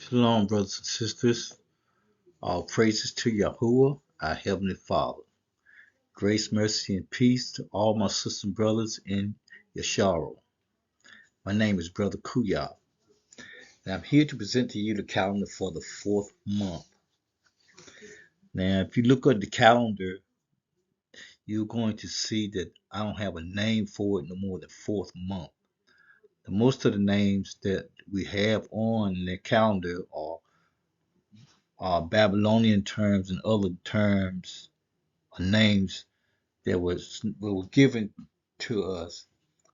Shalom, brothers and sisters. All praises to Yahuwah, our Heavenly Father. Grace, mercy, and peace to all my sisters and brothers in Yesharo. My name is Brother Kuyab, and I'm here to present to you the calendar for the fourth month. Now, if you look at the calendar, you're going to see that I don't have a name for it no more than fourth month. Most of the names that we have on the calendar are Babylonian terms and other terms or names that were given to us.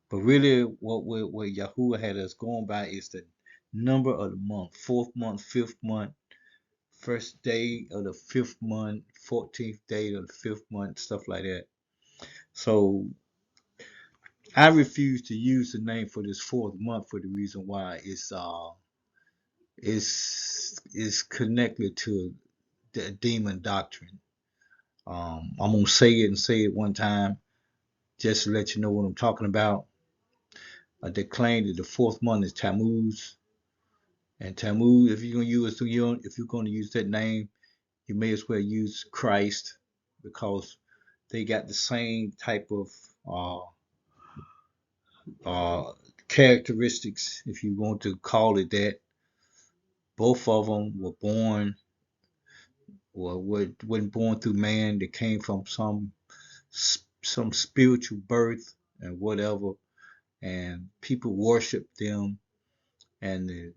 But really, what Yahuwah had us going by is the number of the month: fourth month, fifth month, first day of the fifth month, 14th day of the fifth month, stuff like that. So I refuse to use the name for this fourth month for the reason why it's connected to the demon doctrine. I'm gonna say it and say it one time just to let you know what I'm talking about. They claim that the fourth month is Tammuz, and Tammuz, if you're going to use that name, you may as well use Christ because they got the same type of uh, uh, characteristics, if you want to call it that. Both of them were born, or weren't born through man. They came from some spiritual birth and whatever, and people worship them. And the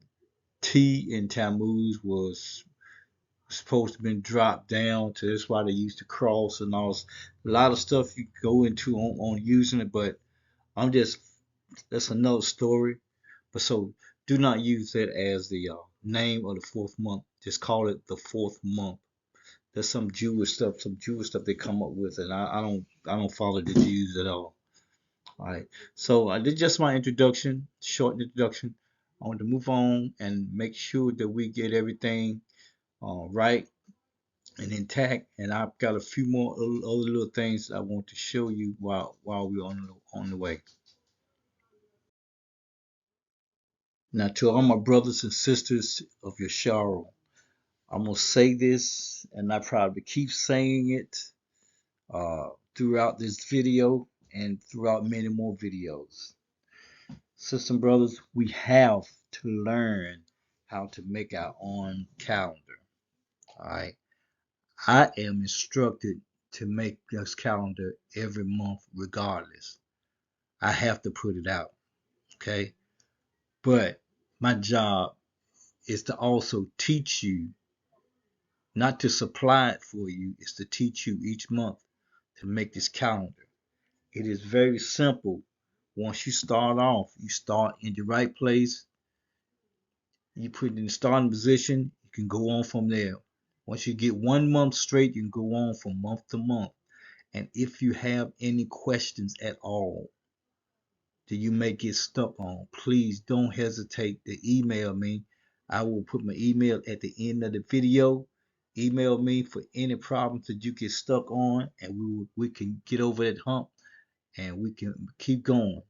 T in Tammuz was supposed to have been dropped down to that's why they used the cross and all. A lot of stuff you go into on using it, but I'm just that's another story. But so do not use that as the name of the fourth month. Just call it the fourth month. There's some Jewish stuff they come up with, and I don't follow the Jews at all. All right. So I did just my introduction, short introduction. I want to move on and make sure that we get everything right and intact. And I've got a few more other little things I want to show you while we're on the way. Now, to all my brothers and sisters of Yesharo, I'm gonna say this, and I probably keep saying it throughout this video and throughout many more videos. Sisters and brothers, we have to learn how to make our own calendar. All right. I am instructed to make this calendar every month regardless. I have to put it out. Okay. But my job is to also teach you, not to supply it for you, is to teach you each month to make this calendar. It is very simple. Once you start off, you start in the right place, you put it in the starting position, you can go on from there. Once you get 1 month straight, you can go on from month to month. And if you have any questions at all that you may get stuck on, please don't hesitate to email me. I will put my email at the end of the video. Email me for any problems that you get stuck on, and we can get over that hump and we can keep going.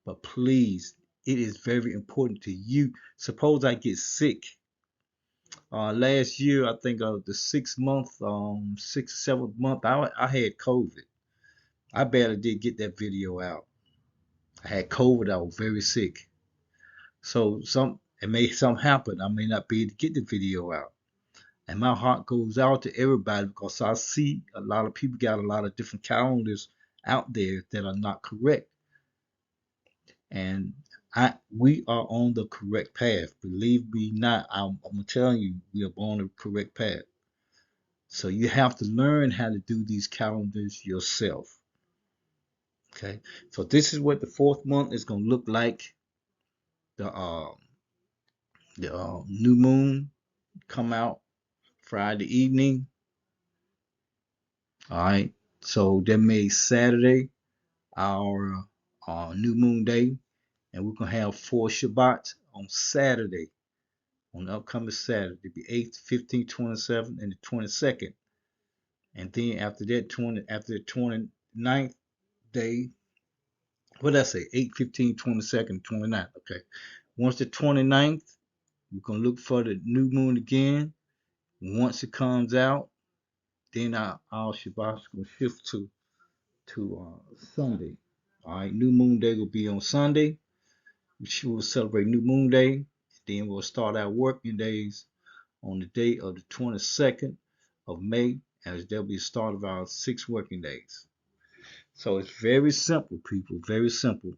But please, it is very important to you. Suppose I get sick. Last year, I think the 6th month, 7th month, I had COVID. I barely did get that video out. I had COVID. I was very sick. So it may something happen. I may not be able to get the video out. And my heart goes out to everybody because I see a lot of people got a lot of different calendars out there that are not correct. And we are on the correct path. Believe me not, I'm telling you, we are on the correct path. So you have to learn how to do these calendars yourself. Okay. So this is what the fourth month is going to look like. The new moon come out Friday evening. All right. So that made Saturday our new moon day, and we're gonna have 4 Shabbats on Saturday, on the upcoming Saturday, the 8th, 15th, 27th, and the 22nd. And then after the 29th day, what did I say? 8, 15, 22nd, 29th. Okay. Once the 29th We're gonna look for the new moon again. Once it comes out, then our Shabbat's gonna shift to Sunday. All right, New Moon Day will be on Sunday. We will celebrate New Moon Day. Then we'll start our working days on the day of the 22nd of May, as there'll be the start of our 6 working days. So it's very simple, people, very simple.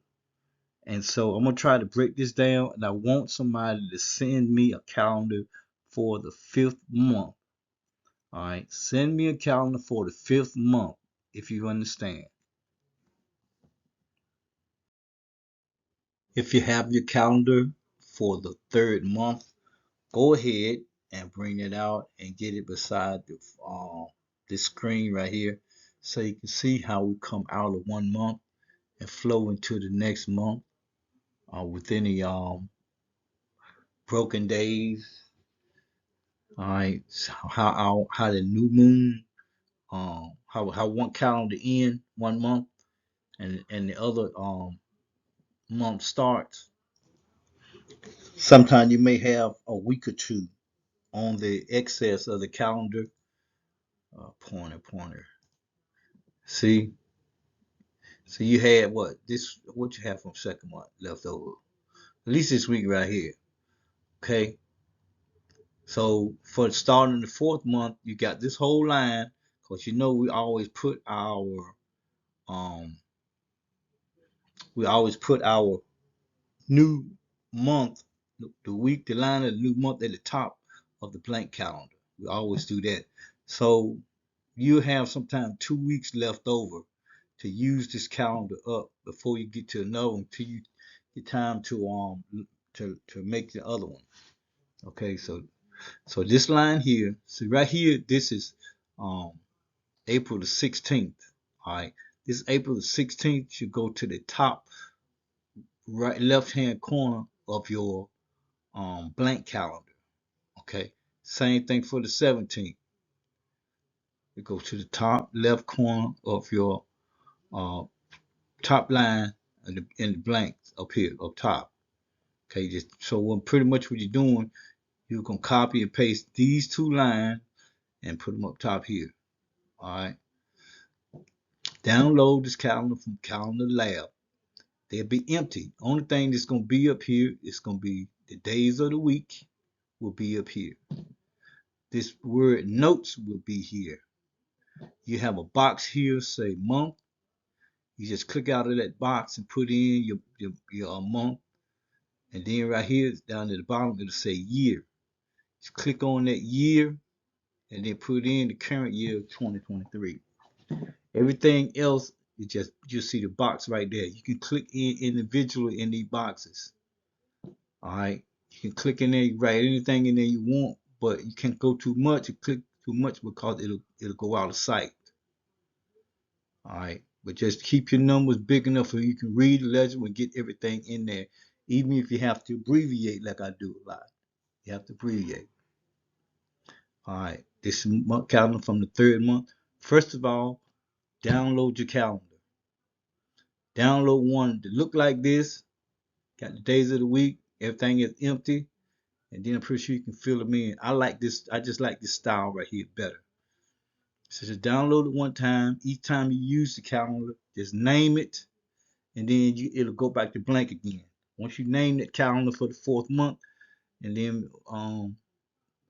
And so I'm gonna try to break this down, and I want somebody to send me a calendar for the 5th month. All right, send me a calendar for the 5th month, if you understand. If you have your calendar for the 3rd month, go ahead and bring it out and get it beside the screen right here, so you can see how we come out of one month and flow into the next month within the broken days. All right, so how the new moon, how one calendar end one month and the other month starts. Sometimes you may have a week or two on the excess of the calendar. Pointer. See, so you had what you have from 2nd month left over. At least this week right here. Okay. So for starting the 4th month, you got this whole line, because we always put um our new month, the line of the new month at the top of the blank calendar. We always do that. So you have sometimes 2 weeks left over to use this calendar up before you get to another one, till you get time to make the other one. Okay, so this line here, so right here, this is um April the 16th. All right, this April the 16th should go to the top right left hand corner of your blank calendar. Okay, same thing for the 17th. It goes to the top left corner of your uh, top line in the blanks up here up top. Okay, just so pretty much what you're doing, you can copy and paste these 2 lines and put them up top here. All right, download this calendar from Calendar Lab. They'll be empty. Only thing that's gonna be up here is gonna be the days of the week will be up here. This word notes will be here. You have a box here, say month. You just click out of that box and put in your month. And then right here down at the bottom, it'll say year. Just click on that year and then put in the current year of 2023. Everything else is you see the box right there. You can click in individually in these boxes. All right. You can click in there, write anything in there you want, but you can't go too much. You click too much because it'll go out of sight. All right. But just keep your numbers big enough so you can read the legend and get everything in there. Even if you have to abbreviate like I do a lot. You have to abbreviate. All right. This is month calendar from the 3rd month. First of all, download your calendar. Download one that look like this. Got the days of the week. Everything is empty. And then I'm pretty sure you can fill them in. I like this. I just like this style right here better. So just download it one time. Each time you use the calendar, just name it, and then it'll go back to blank again. Once you name that calendar for the 4th month, and then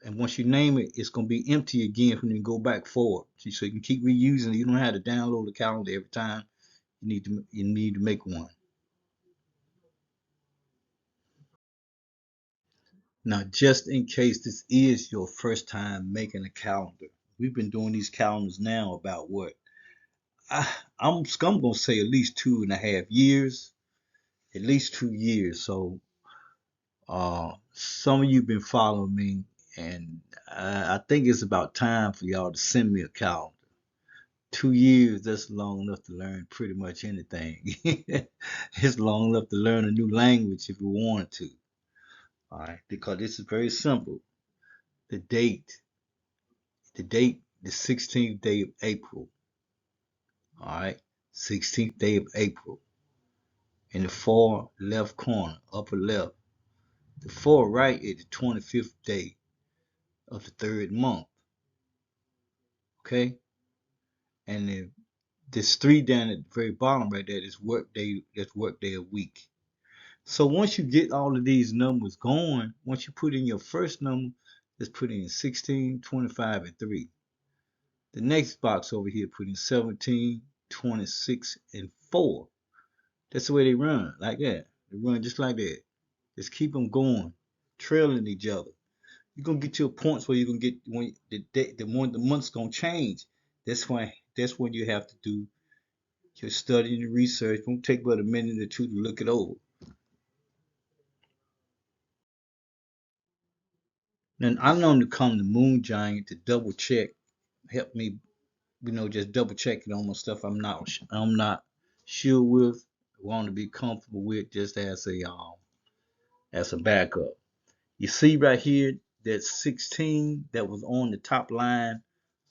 and once you name it, it's gonna be empty again when you go back forward. So you can keep reusing it. You don't have to download the calendar every time you need to make one. Now, just in case this is your first time making a calendar, we've been doing these calendars now about what? I'm gonna say at least 2.5 years, at least 2 years. So, some of you've been following me, and I think it's about time for y'all to send me a calendar. 2 years, that's long enough to learn pretty much anything. It's long enough to learn a new language if you wanted to. All right, because this is very simple. The date, the 16th day of April. All right, 16th day of April. In the far left corner, upper left, The far right is the 25th day of the third month. Okay? And then this 3 down at the very bottom right there is work day. That's work day a week. So once you get all of these numbers going, once you put in your first number, just put in 16, 25, and 3. The next box over here, put in 17, 26, and 4. That's the way they run, like that. They run just like that. Just keep them going, trailing each other. You're gonna get to a point where you're gonna get when the month's gonna change. That's when you have to do your study and research. It won't take but a minute or two to look it over. Then I'm known to come to Moon Giant to double check, help me, just double check it on my stuff. I'm not sure with, want to be comfortable with, just as a backup. You see right here that 16 that was on the top line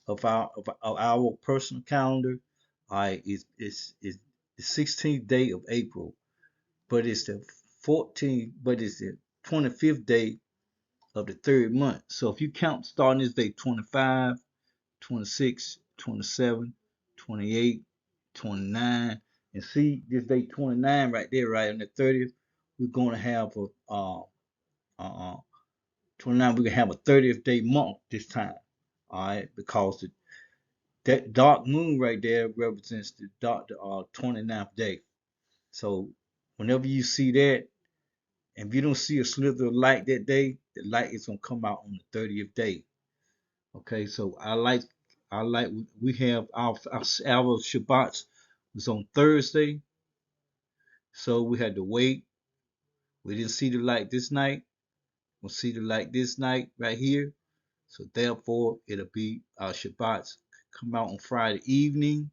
of our personal calendar. All right, is the 16th day of April, but it's the 14th, but it's the 25th day of the third month. So if you count starting this day 25, 26, 27, 28, 29, and see this day 29 right there, right on the 30th, we're going to have uh, 29, we're going to have a 30th day month this time. All right, because that dark moon right there represents the 29th day. So whenever you see that, and if you don't see a slither of light that day, the light is gonna come out on the 30th day. Okay, so I like we have our Shabbats was on Thursday, so we had to wait. We didn't see the light this night. We'll see the light this night right here. So therefore, it'll be our Shabbats come out on Friday evening,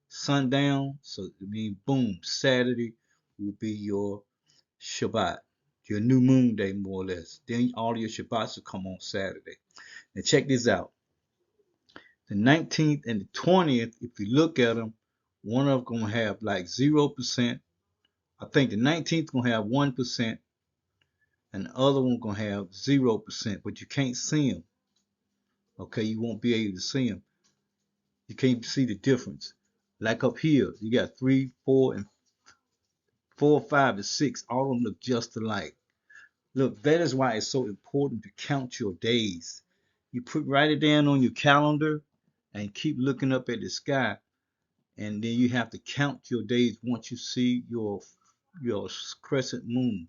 sundown. So it means boom, Saturday will be your Shabbat, your new moon day, more or less. Then all your Shabbats will come on Saturday. Now check this out. The 19th and the 20th, if you look at them, one of them gonna have like 0%. I think the 19th gonna have 1%, and the other one gonna have 0%, but you can't see them. Okay, you won't be able to see them. You can't see the difference. Like up here, you got 3, 4, and 4, 5, and 6. All of them look just alike. Look, that is why it's so important to count your days. You write it down on your calendar and keep looking up at the sky, and then you have to count your days once you see your crescent moon.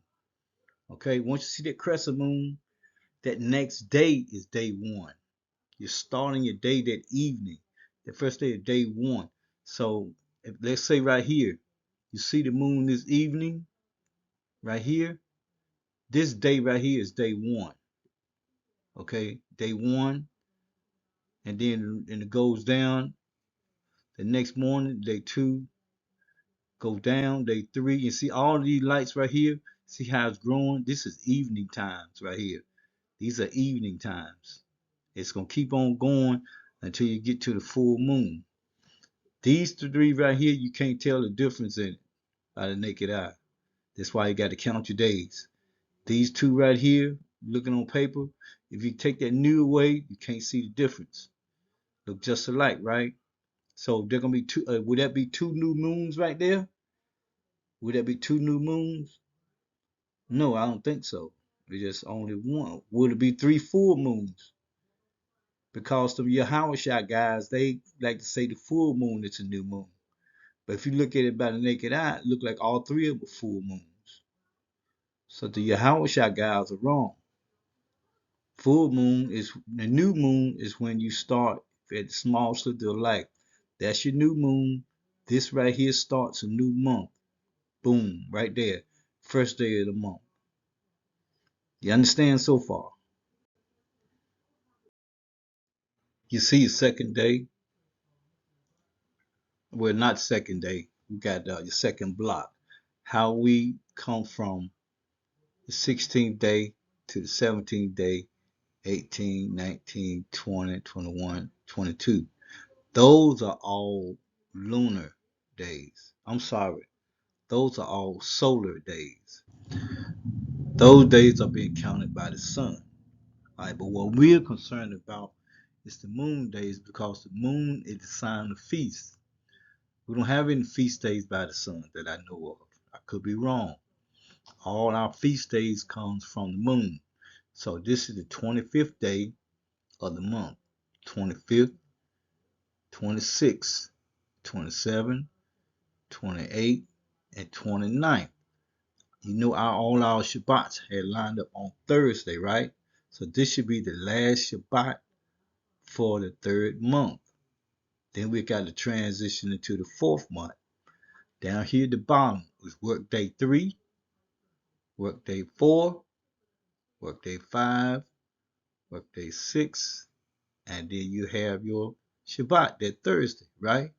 Okay, once you see that crescent moon, that next day is day one. You're starting your day that evening, the first day of day one. So let's say right here, you see the moon this evening, right here. This day right here is day one. Okay, day one, and it goes down. The next morning, day two, go down. Day three, you see all these lights right here. See how it's growing? This is evening times right here. These are evening times. It's gonna keep on going until you get to the full moon. These three right here, you can't tell the difference in it by the naked eye. That's why you got to count your days. These two right here, looking on paper, if you take that new away, you can't see the difference. Look just alike, right? So they're gonna be two. Would that be two new moons right there? Would that be two new moons? No, I don't think so. It's just only one. Would it be three full moons? Because the Yahweh guys, they like to say the full moon is a new moon. But if you look at it by the naked eye, it look like all three of them are full moons. So the Yahweh guys are wrong. Full moon is the new moon is when you start at the small sliver of light. That's your new moon. This right here starts a new month. Boom, right there. First day of the month. You understand so far? You see the second day. Well, not second day. We got your second block. How we come from the 16th day to the 17th day, 18, 19, 20, 21, 22. Those are all lunar days. I'm sorry. Those are all solar days. Those days are being counted by the sun. All right, but what we're concerned about is the moon days because the moon is the sign of feast. We don't have any feast days by the sun that I know of. I could be wrong. All our feast days comes from the moon. So this is the 25th day of the month. 25th, 26th, 27th, 28th, and 29th. You know all our Shabbats had lined up on Thursday, right? So this should be the last Shabbat for the third month. Then we got to transition into the fourth month. Down here at the bottom was work day 3, work day 4, work day 5, work day 6, and then you have your Shabbat that Thursday, right?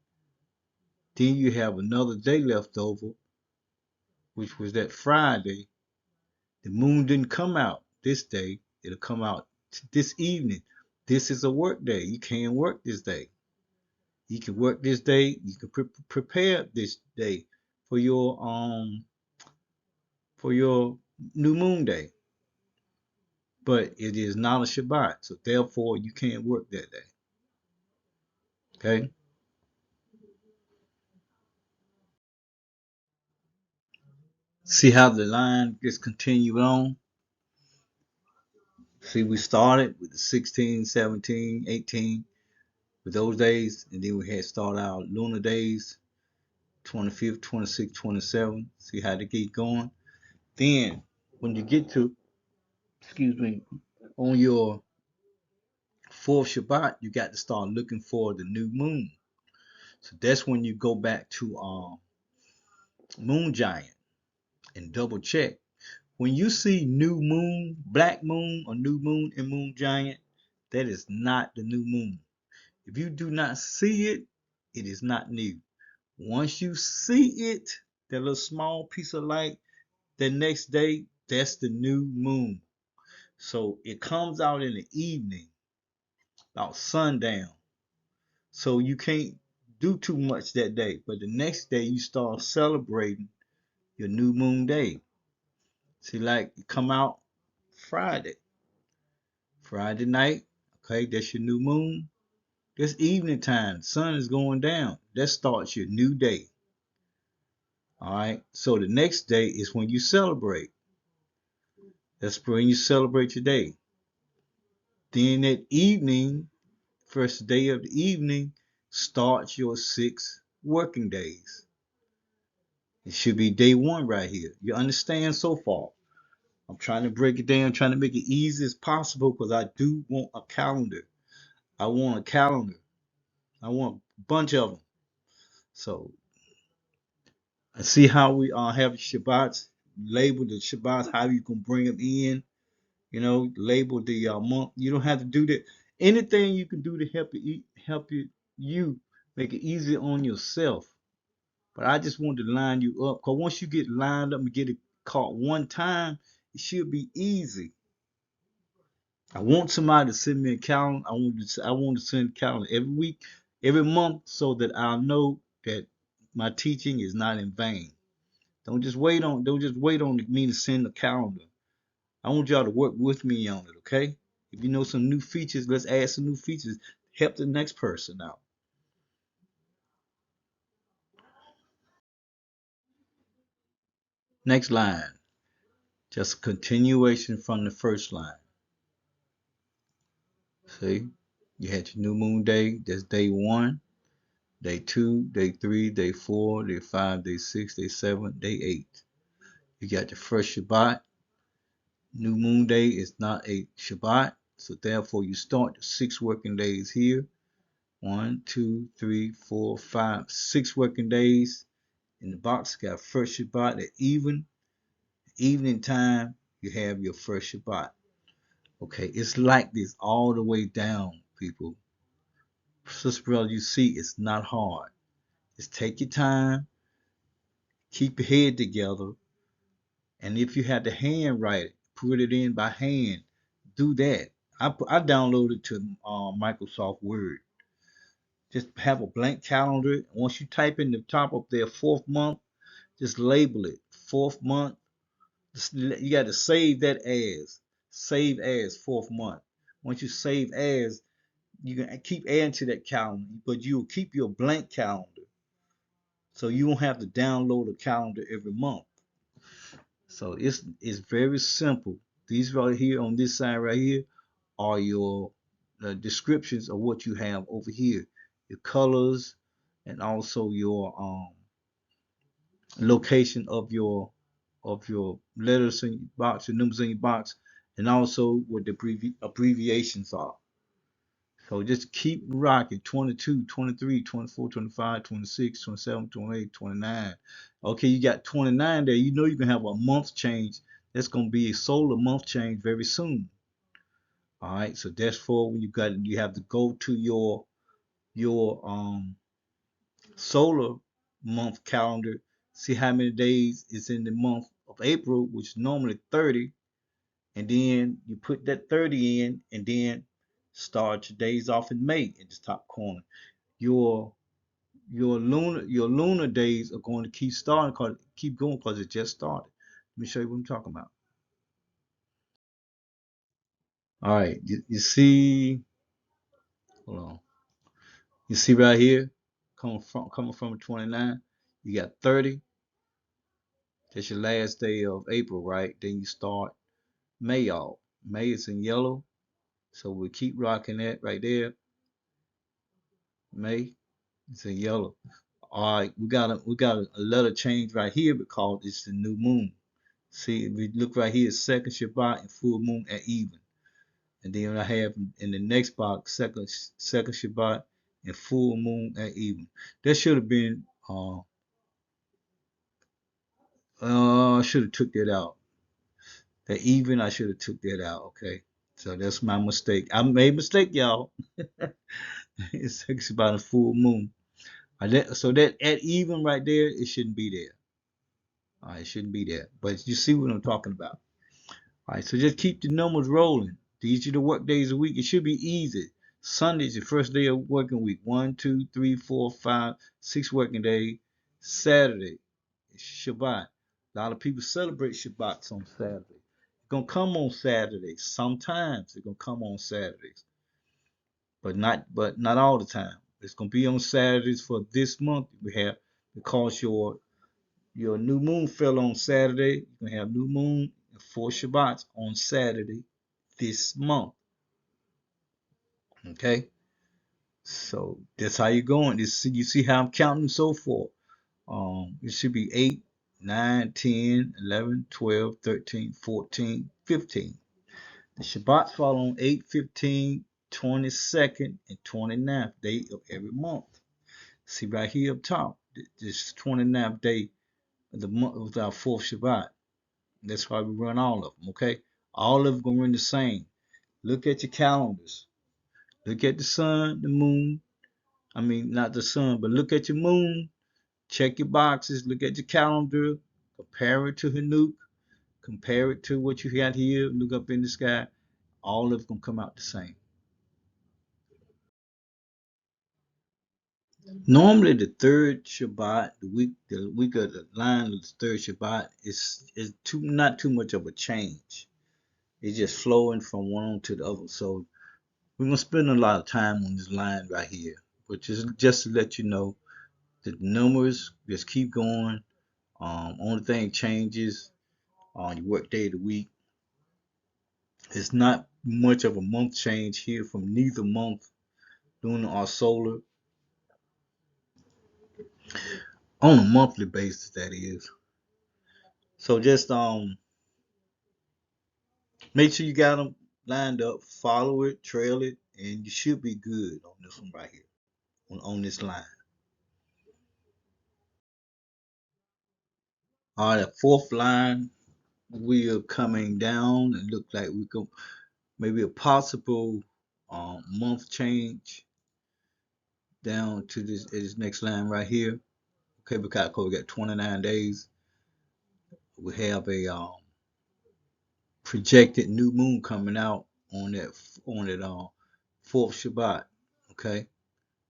Then you have another day left over, which was that Friday. The moon didn't come out this day. It'll come out this evening. This is a work day. You can't work this day. You can work this day. You can prepare this day for your new moon day. But it is not a Shabbat, so therefore you can't work that day. Okay? See how the line just continued on? See, we started with the 16, 17, 18, with those days, and then we had started our lunar days, 25th, 26th, 27th. See how they keep going? Then, when you get to, excuse me, on your fourth Shabbat, you got to start looking for the new moon. So that's when you go back to Moon Giant and double check. When you see new moon, black moon, or new moon and Moon Giant, that is not the new moon. If you do not see it, it is not new. Once you see it, that little small piece of light, the next day, that's the new moon. So it comes out in the evening, about sundown. So you can't do too much that day. But the next day, you start celebrating your new moon day. See, like, it come out Friday. Friday night, okay, that's your new moon. That's evening time. Sun is going down. That starts your new day. All right. So the next day is when you celebrate. That's when you celebrate your day. Then that evening, first day of the evening, starts your 6 working days. It should be day 1 right here. You understand so far? I'm trying to break it down, trying to make it easy as possible because I do want a calendar. I want a calendar. I want a bunch of them. So I see how we have Shabbats, label the Shabbats, how you can bring them in, label the month. You don't have to do that. Anything you can do to help you make it easier on yourself. But I just want to line you up because once you get lined up and get it caught one time, it should be easy. I want somebody to send me a calendar. I want to send a calendar every week, every month, so that I'll know that my teaching is not in vain. Don't just wait on me to send the calendar. I want y'all to work with me on it, okay? If you know some new features, let's add some new features. Help the next person out. Next line, just a continuation from the first line. See, you had your new moon day. That's day 1, day 2, day 3, day 4, day 5, day 6, day 7, day 8. You got the first Shabbat. New moon day is not a Shabbat, so therefore you start the 6 working days here. 1, 2, 3, 4, 5, 6 working days. In the box, got first Shabbat at evening time. You have your first Shabbat. Okay, it's like this all the way down, people. Sister brother, you see, it's not hard. Just take your time, keep your head together, and if you have to handwrite it, put it in by hand. Do that. I downloaded to Microsoft Word. Just have a blank calendar. Once you type in the top of their 4th month, just label it 4th month You got to save that save as fourth month. Once you save as, you can keep adding to that calendar, but you'll keep your blank calendar, so you won't have to download a calendar every month. So it's very simple. These right here on this side right here are your descriptions of what you have over here, your colors, and also your location of your letters in your box, your numbers in your box, and also what the abbreviations are. So just keep rocking. 22, 23, 24, 25, 26, 27, 28, 29. Okay, you got 29 there. You know you can have a month change. That's going to be a solar month change very soon. All right, so that's for when you have to go to your solar month calendar, see how many days is in the month of April, which is normally 30, and then you put that 30 in, and then start your days off in May in the top corner. Your your lunar days are going to keep going because it just started. Let me show you what I'm talking about. All right, you see, hold on. You see right here, coming from 29, you got 30. That's your last day of April, right? Then you start May off. May is in yellow, so we keep rocking that right there. May is in yellow. All right, we got a letter change right here because it's the new moon. See, if we look right here, second Shabbat and full moon at even. And then I have in the next box second Shabbat and full moon at even. That should have been I should have took that out. That even I should have took that out. Okay, so that's my mistake. I made a mistake, y'all. It's second Shabbat and full moon. So that at even right there, it shouldn't be there. All right, it shouldn't be there. But you see what I'm talking about. All right, so just keep the numbers rolling. These are the work days a week. It should be easy. Sunday is the first day of working week. 1, 2, 3, 4, 5, 6 working days. Saturday is Shabbat. A lot of people celebrate Shabbats on Saturday. It's gonna come on Saturdays. Sometimes it's gonna come on Saturdays, but not all the time. It's gonna be on Saturdays for this month. We have because your new moon fell on Saturday. You're gonna have new moon and 4 Shabbats on Saturday this month. Okay, so that's how you're going. You see how I'm counting so forth. It should be 8, 9, 10, 11, 12, 13, 14, 15. The Shabbats fall on 8, 15, 22nd, and 29th day of every month. See right here up top, this 29th day of the month was our fourth Shabbat. That's why we run all of them, okay? All of them gonna run the same. Look at your calendars. Look at the sun, the moon. I mean, not the sun, but look at your moon. Check your boxes. Look at your calendar. Compare it to Hanuk. Compare it to what you got here. Look up in the sky. All of them come out the same. Normally, the third Shabbat, the week of the line of the third Shabbat, is not too much of a change. It's just flowing from one to the other. So we're gonna spend a lot of time on this line right here, which is just to let you know the numbers just keep going. Only thing changes on your work day of the week. It's not much of a month change here from neither month, lunar or solar, on a monthly basis. That is. So just make sure you got them lined up, follow it, trail it, and you should be good on this one right here, on this line. All right, the fourth line, we are coming down and look like we go maybe a possible month change down to this next line right here. Okay, because we got 29 days. We have a projected new moon coming out on that fourth Shabbat. Okay,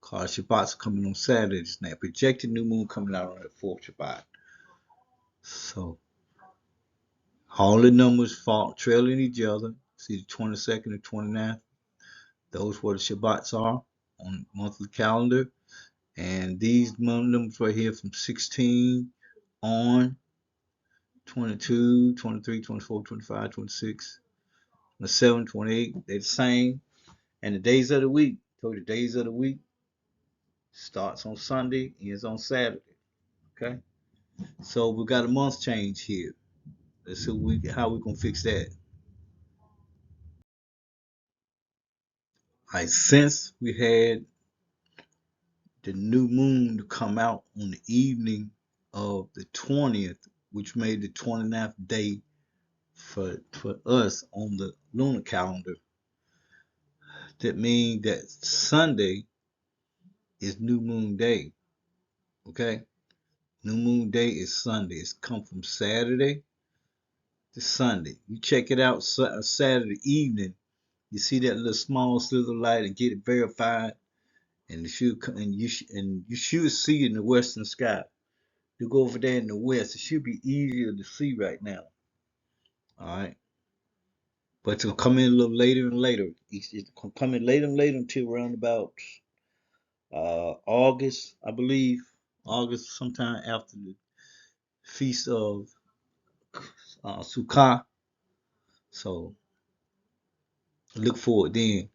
cause Shabbat's coming on Saturdays now. Projected new moon coming out on that fourth Shabbat. So All the numbers fall trailing each other. See the 22nd and 29th. Those where the Shabbats are on the monthly calendar. And these numbers right here from 16 on 22, 23, 24, 25, 26, 27, 28. They're the same. And the days of the week, told you days of the week starts on Sunday, ends on Saturday. Okay? So we got a month change here. Let's see how we gonna fix that. All right, since we had the new moon to come out on the evening of the 20th, which made the 29th day for us on the lunar calendar, that means that Sunday is new moon day. Okay? New moon day is Sunday. It's come from Saturday to Sunday. You check it out Saturday evening. You see that little small sliver of light and get it verified, and you should see it in the western sky. You go over there in the west, it should be easier to see right now. All right, but it's gonna come in a little later and later. It's gonna come in later and later until around about August, I believe. August, sometime after the feast of Sukkot. So look forward then.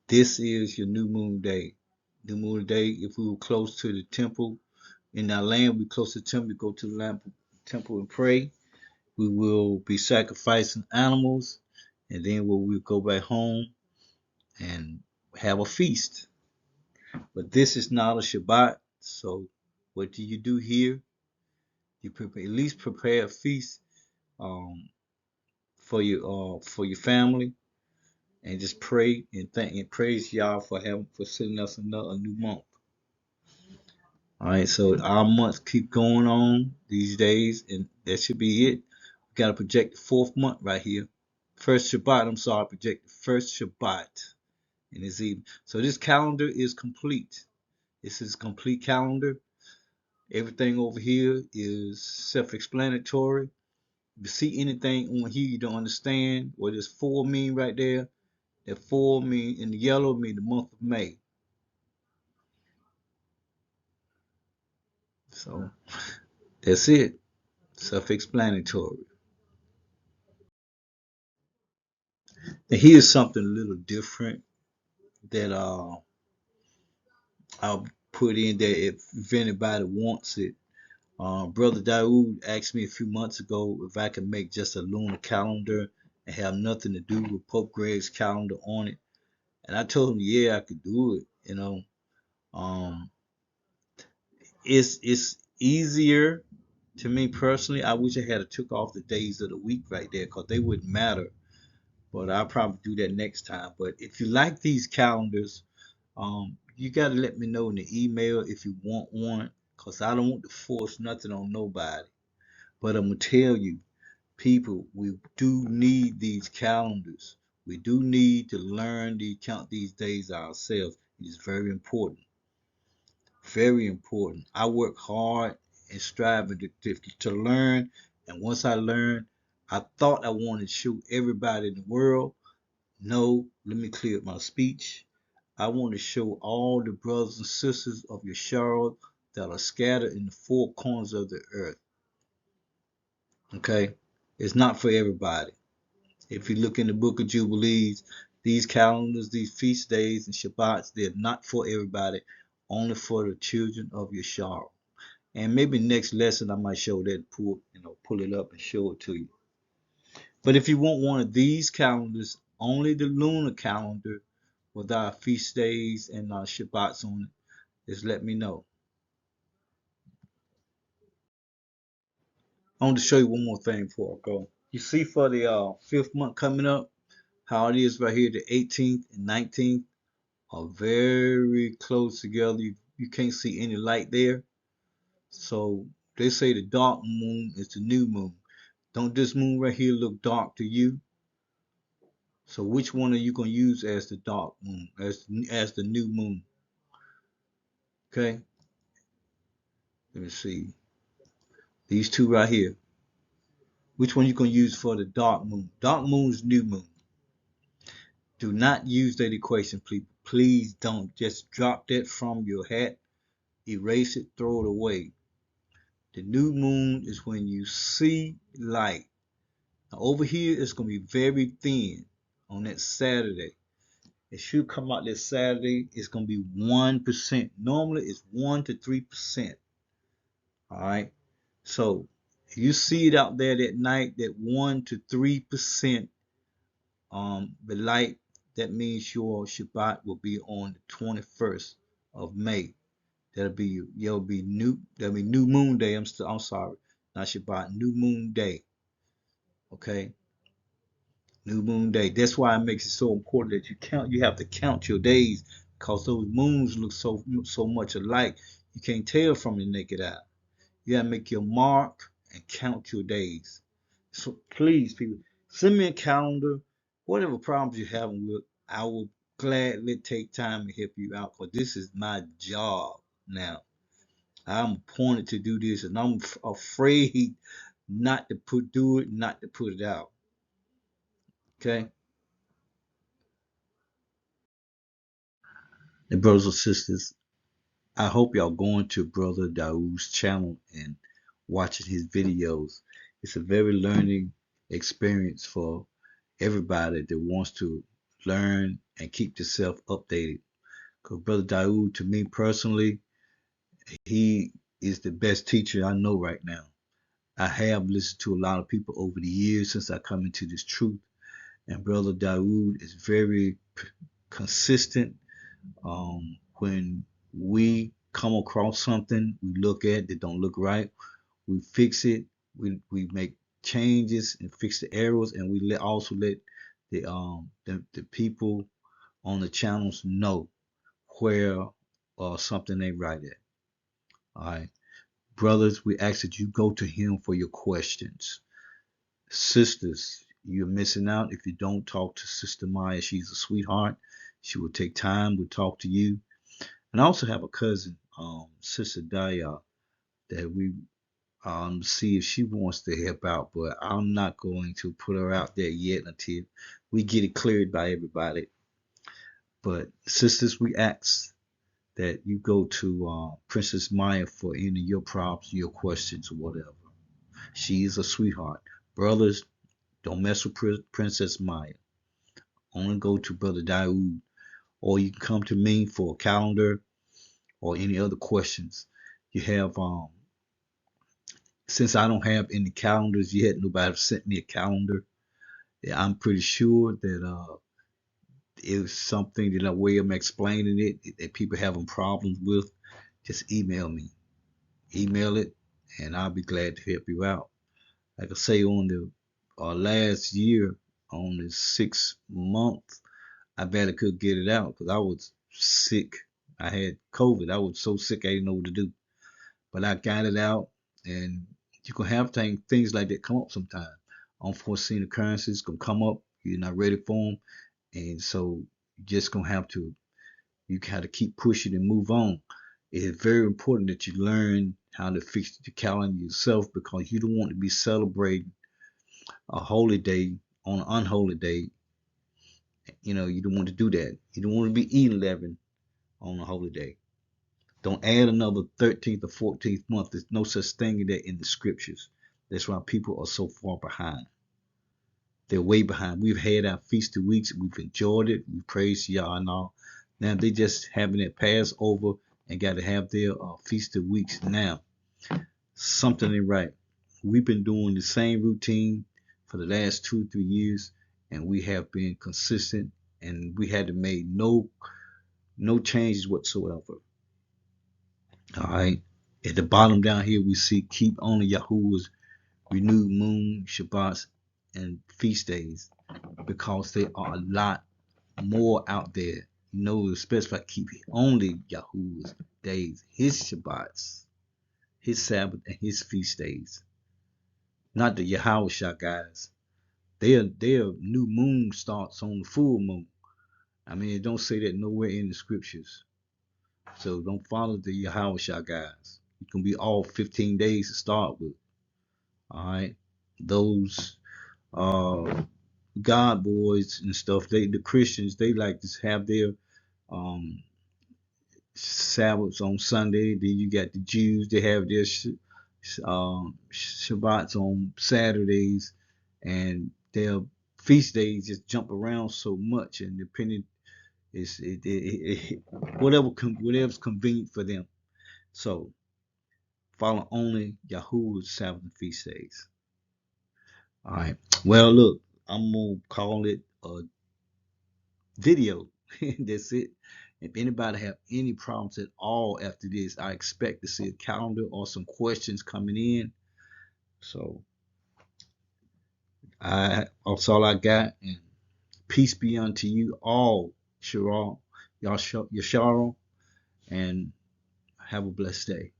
This is your new moon day. New moon day. If we were close to the temple in our land, we close to the temple. We go to the temple and pray. We will be sacrificing animals, and then we'll go back home and have a feast. But this is not a Shabbat, so what do you do here? You prepare, at least prepare a feast um, for your family, and just pray and thank and praise y'all for sending us a new month. All right, so our months keep going on these days, and that should be it. We got to project the fourth month right here. First Shabbat, I'm sorry, project the first Shabbat in this evening. So this calendar is complete. This is a complete calendar. Everything over here is self-explanatory. If you see anything on here you don't understand, what does 4 mean right there? That 4 mean in the yellow mean the month of May. So that's it. Self-explanatory. Now here's something a little different that I'll put in there if anybody wants it. Brother Daoud asked me a few months ago if I could make just a lunar calendar and have nothing to do with Pope Greg's calendar on it. And I told him, yeah, I could do it. Um, it's easier to me personally. I wish I had took off the days of the week right there because they wouldn't matter. But I'll probably do that next time. But if you like these calendars, you gotta let me know in the email if you want one, cause I don't want to force nothing on nobody. But I'm gonna tell you, people, we do need these calendars. We do need to learn to count these days ourselves. It's very important. Very important. I work hard and striving to learn. And once I learned, I thought I wanted to show everybody in the world. No, let me clear up my speech. I want to show all the brothers and sisters of Yeshua that are scattered in the four corners of the earth. Okay? It's not for everybody. If you look in the book of Jubilees, these calendars, these feast days and Shabbats, they're not for everybody, only for the children of Yeshua. And maybe next lesson I might show that, pull it up and show it to you. But if you want one of these calendars, only the lunar calendar with our feast days and our Shabbats on it, just let me know. I want to show you one more thing before I go. You see for the fifth month coming up, how it is right here, the 18th and 19th are very close together. You can't see any light there. So they say the dark moon is the new moon. Don't this moon right here look dark to you? So which one are you going to use as the dark moon, as the new moon? Okay, let me see. These two right here. Which one you gonna use for the dark moon? Dark moon is new moon. Do not use that equation, please. Please don't. Just drop that from your hat, erase it, throw it away. The new moon is when you see light. Now over here, it's gonna be very thin on that Saturday. It should come out this Saturday. It's gonna be 1%. Normally, it's 1 to 3%. All right. So if you see it out there that night, that 1 to 3% the light, that means your Shabbat will be on the 21st of May. That'll be new moon day. I'm sorry, not Shabbat, new moon day. Okay, new moon day. That's why it makes it so important that you have to count your days, because those moons look so much alike. You can't tell from the naked eye. You gotta make your mark and count your days. So please, people, send me a calendar. Whatever problems you're having with, I will gladly take time to help you out, because this is my job now. I'm appointed to do this, and I'm afraid not to do it, not to put it out. Okay, and brothers and sisters, I hope y'all going to Brother Daoud's channel and watching his videos. It's a very learning experience for everybody that wants to learn and keep yourself updated. Because Brother Daoud, to me personally, he is the best teacher I know right now. I have listened to a lot of people over the years since I come into this truth, and Brother Daoud is very consistent. When we come across something we look at that don't look right, we fix it. We make changes and fix the errors, and we also let the people on the channels know where something ain't right at. All right, brothers, we ask that you go to him for your questions. Sisters, you're missing out if you don't talk to Sister Maya. She's a sweetheart. She will take time to talk to you. And I also have a cousin, Sister Daya, that we see if she wants to help out, but I'm not going to put her out there yet until we get it cleared by everybody. But sisters, we ask that you go to Princess Maya for any of your problems, your questions, or whatever. She is a sweetheart. Brothers, don't mess with Princess Maya. Only go to Brother Daoud, or you can come to me for a calendar or any other questions you have. Since I don't have any calendars yet, nobody sent me a calendar. Yeah, I'm pretty sure that it's something that a way of explaining it that people having problems with. Just email me, email it, and I'll be glad to help you out. Like I say, on the last year, on the 6 month, I barely could get it out because I was sick. I had COVID. I was so sick I didn't know what to do. But I got it out, and you can have things like that come up sometime. Unforeseen occurrences can come up. You're not ready for them, and so you just gonna have to. You got to keep pushing and move on. It is very important that you learn how to fix the calendar yourself, because you don't want to be celebrating a holy day on an unholy day. You don't want to do that. You don't want to be eating 11 on a holy day. Don't add another 13th or 14th month. There's no such thing in that in the scriptures. That's why people are so far behind. They're way behind. We've had our feast of weeks. We've enjoyed it. We praise Yah and all. Now they just having it pass over and got to have their feast of weeks now. Something ain't right. We've been doing the same routine for the last 2 or 3 years, and we have been consistent, and we had to make no changes whatsoever. All right. At the bottom down here, we see keep only Yahuwah's renewed moon, Shabbats, and feast days, because there are a lot more out there. Especially keep only Yahuwah's days, his Shabbats, his Sabbath, and his feast days. Not the Yahweh guys. Their new moon starts on the full moon. I mean, it don't say that nowhere in the scriptures. So don't follow the Yahweh guys. It can be all 15 days to start with. All right. those God boys and stuff, the Christians, they like to have their um, Sabbaths on Sunday. Then you got the Jews, they have their Shabbats on Saturdays, and their feast days just jump around so much, and depending whatever's convenient for them. So follow only Yahuwah's Sabbath and feast days. All right. Well, look, I'm gonna call it a video. That's it. If anybody have any problems at all after this, I expect to see a calendar or some questions coming in. So that's all I got. And peace be unto you all, Yashar, and have a blessed day.